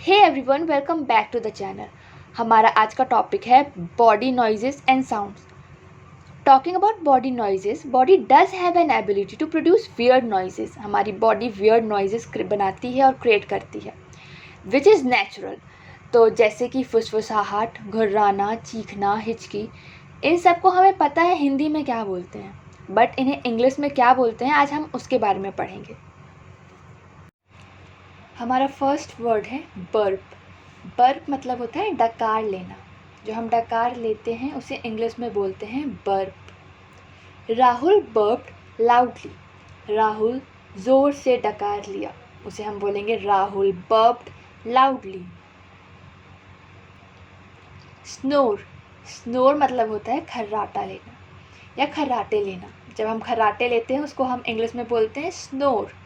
Hey everyone, welcome back to the channel. हमारा आज का टॉपिक है body noises and sounds. Talking about body noises, body does have an ability to produce weird noises. हमारी body weird noises बनाती है और create करती है, विच इज़ नेचुरल। तो जैसे कि फुसफुसाहट, घुर्राना, चीखना, हिचकी, इन सबको हमें पता है हिंदी में क्या बोलते हैं, बट इन्हें इंग्लिश में क्या बोलते हैं आज हम उसके बारे में पढ़ेंगे। हमारा फर्स्ट वर्ड है बर्प। बर्प मतलब होता है डकार लेना। जो हम डकार लेते हैं उसे इंग्लिश में बोलते हैं बर्प। राहुल बर्प्ड लाउडली। राहुल ज़ोर से डकार लिया, उसे हम बोलेंगे राहुल बर्प्ड लाउडली। स्नोर। स्नोर मतलब होता है खर्राटा लेना या खर्राटे लेना। जब हम खर्राटे लेते हैं उसको हम इंग्लिश में बोलते हैं snore.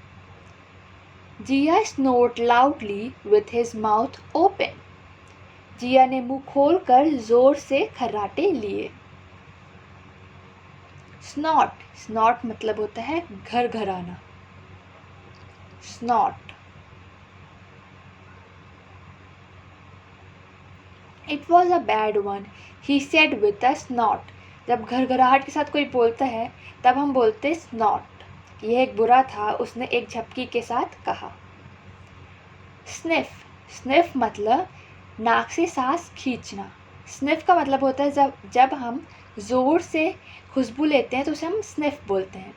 Jiya snored loudly with his mouth open. Jiya ने मुंह खोलकर जोर से खर्राटे लिए। स्नॉट। स्नॉट मतलब होता है घरघराना। Snot. It was a bad one, he said with a snot. जब घरघराहट के साथ कोई बोलता है तब हम बोलते स्नॉट। यह एक बुरा था, उसने एक झपकी के साथ कहा। स्निफ। स्निफ मतलब नाक से सांस खींचना। स्निफ का मतलब होता है जब हम ज़ोर से खुशबू लेते हैं तो उसे हम स्निफ बोलते हैं।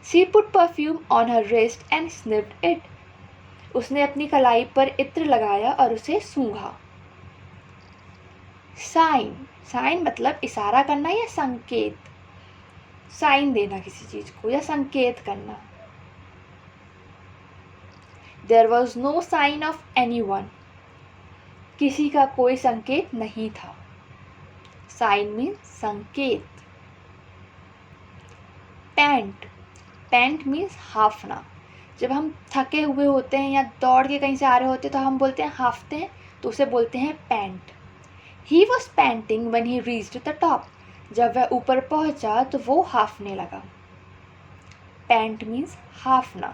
She put perfume on her wrist and sniffed it. उसने अपनी कलाई पर इत्र लगाया और उसे सूंघा। साइन। साइन मतलब इशारा करना या संकेत। साइन देना किसी चीज़ को या संकेत करना। There was no sign of anyone. किसी का कोई संकेत नहीं था। साइन मीन्स संकेत। पैंट। पैंट मीन्स हाफना। जब हम थके हुए होते हैं या दौड़ के कहीं से आ रहे होते हैं तो हम बोलते हैं हाफते हैं, तो उसे बोलते हैं pant. He was panting when he reached the top. जब वह ऊपर पहुंचा तो वो हाफने लगा। पैंट मीन्स हाफना।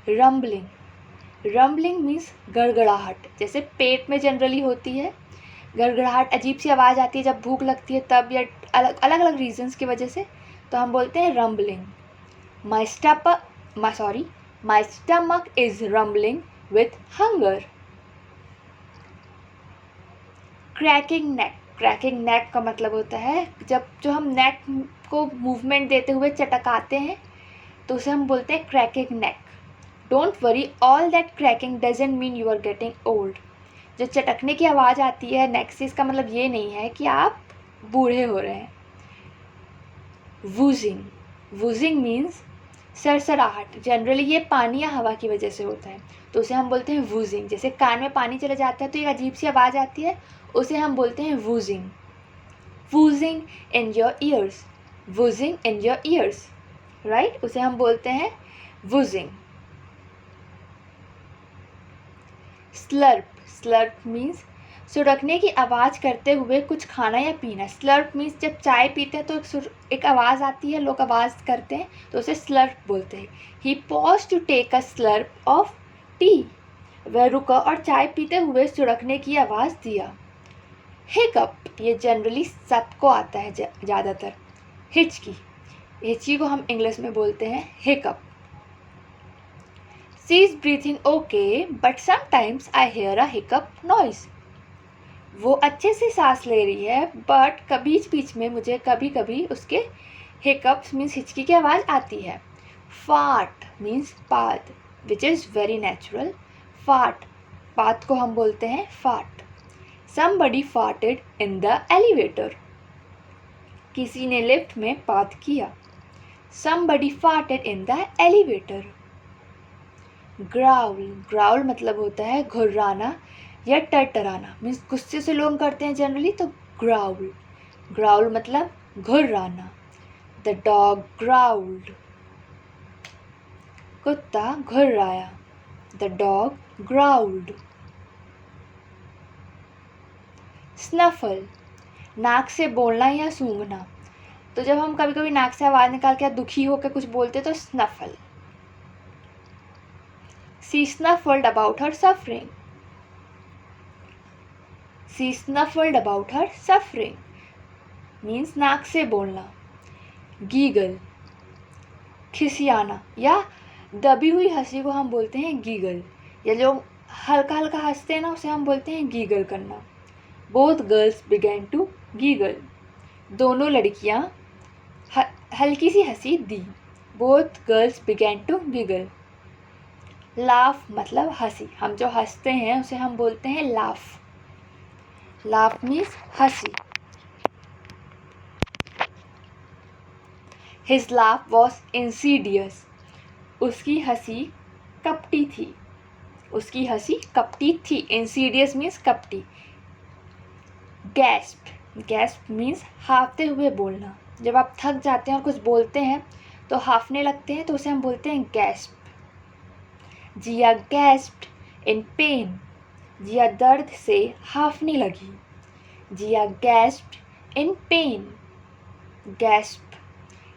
रम्बलिंग। रम्बलिंग मीन्स गड़गड़ाहट, जैसे पेट में जनरली होती है गड़गड़ाहट, अजीब सी आवाज़ आती है जब भूख लगती है तब, या अलग अलग रीजंस की वजह से, तो हम बोलते हैं rumbling. My stomach is rumbling with hunger. Cracking neck. Cracking neck का मतलब होता है जो हम नेक को मूवमेंट देते हुए चटकाते हैं तो उसे हम बोलते हैं cracking neck. Don't worry, all that cracking doesn't mean you are getting old. जो चटकने की आवाज़ आती है नेक से, इसका मतलब ये नहीं है कि आप बूढ़े हो रहे हैं। वूजिंग। वूजिंग मीन्स सरसराहट। जनरली ये पानी या हवा की वजह से होता है तो उसे हम बोलते हैं वूजिंग। जैसे कान में पानी चले जाता है तो एक अजीब सी आवाज़ आती है, उसे हम बोलते हैं whooshing. Whooshing in your ears. Whooshing in your ears, right, उसे हम बोलते हैं वूजिंग। स्लर्प। स्लर्प मीन्स सुड़कने की आवाज़ करते हुए कुछ खाना या पीना। स्लर्प मीन्स जब चाय पीते हैं तो एक आवाज़ आती है, लोग आवाज़ करते हैं तो उसे स्लर्प बोलते हैं। He pause to take a slurp of tea. वह रुका और चाय पीते हुए सुड़कने की आवाज़ दिया। हिकअप, ये जनरली सबको आता है ज़्यादातर। हिचकी। हिचकी को हम इंग्लिश में बोलते हैं hiccup. She is breathing okay, but sometimes I hear a hiccup noise. वो अच्छे से सांस ले रही है बट बीच बीच में मुझे कभी कभी उसके हिकअप्स मीन्स हिचकी की आवाज़ आती है। फार्ट मीन्स पाद, which is very natural. Fart, पाद को हम बोलते हैं fart. Somebody farted in the elevator. किसी ने लिफ्ट में पाद किया। Somebody farted in the elevator. Growl. Growl मतलब होता है घुर्राना या टरटराना, मीन्स गुस्से से लोग करते हैं जनरली, तो ग्राउल। ग्राउल मतलब घुर्राना। The dog growled. कुत्ता घुर्राया। The dog growled. स्नफल, नाक से बोलना या सूंघना। तो जब हम कभी कभी नाक से आवाज़ निकाल के दुखी होकर कुछ बोलते तो snuffle. She snuffled about her suffering. She snuffled about her suffering means नाक से बोलना. Giggle, खिसियाना या दबी हुई हंसी को हम बोलते हैं गीगल, या जो हल्का हल्का हंसते हैं ना उसे हम बोलते हैं गीगल करना. Both girls began to giggle. दोनों लड़कियां हल्की सी हंसी दी. Both girls began to giggle. Laugh मतलब हंसी. हम जो हंसते हैं उसे हम बोलते हैं laugh. Laugh means हंसी. His laugh was insidious. उसकी हंसी कपटी थी. उसकी हंसी कपटी थी. Insidious means कपटी. Gasped. Gasped means हाफते हुए बोलना. जब आप थक जाते हैं और कुछ बोलते हैं तो हाफने लगते हैं तो उसे हम बोलते हैं gasp. Jiya gasped in pain. जिया दर्द से हाफने लगी. जिया gasped in pain. Gasp.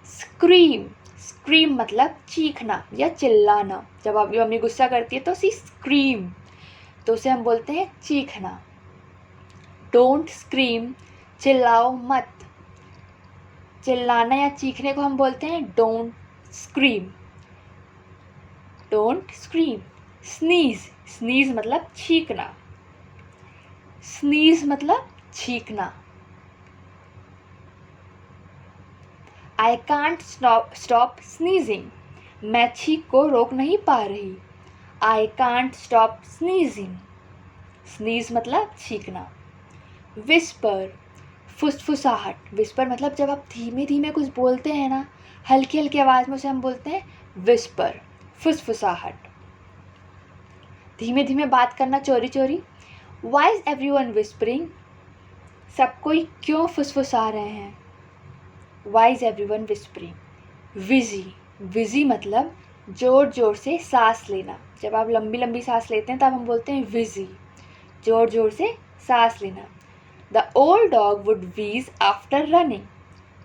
Scream. Scream मतलब चीखना या चिल्लाना. जब आपकी मम्मी गुस्सा करती है तो सी scream, तो उसे हम बोलते हैं चीखना. Don't scream. चिल्लाओ मत. चिल्लाना या चीखने को हम बोलते हैं don't scream. Don't scream. Sneeze. Sneeze मतलब छींकना. Sneeze मतलब छींकना. I can't stop sneezing. मैं छींक को रोक नहीं पा रही. I can't stop sneezing. Sneeze मतलब छींकना. Whisper. फुसफुसाहट. Whisper मतलब जब आप धीमे धीमे कुछ बोलते हैं ना हल्की हल्की आवाज़ में, उसे हम बोलते हैं whisper. फुसफुसाहट. धीमे धीमे बात करना चोरी चोरी. Why is everyone whispering? सब कोई क्यों फुसफुसा रहे हैं. Why is everyone whispering? Wheezy. Wheezy मतलब जोर जोर से सांस लेना. जब आप लंबी लंबी सांस लेते हैं तब हम बोलते हैं wheezy. जोर जोर से सांस लेना. The old dog would wheeze after running.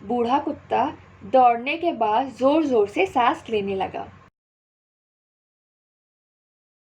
बूढ़ा कुत्ता दौड़ने के बाद जोर जोर से सांस लेने लगा.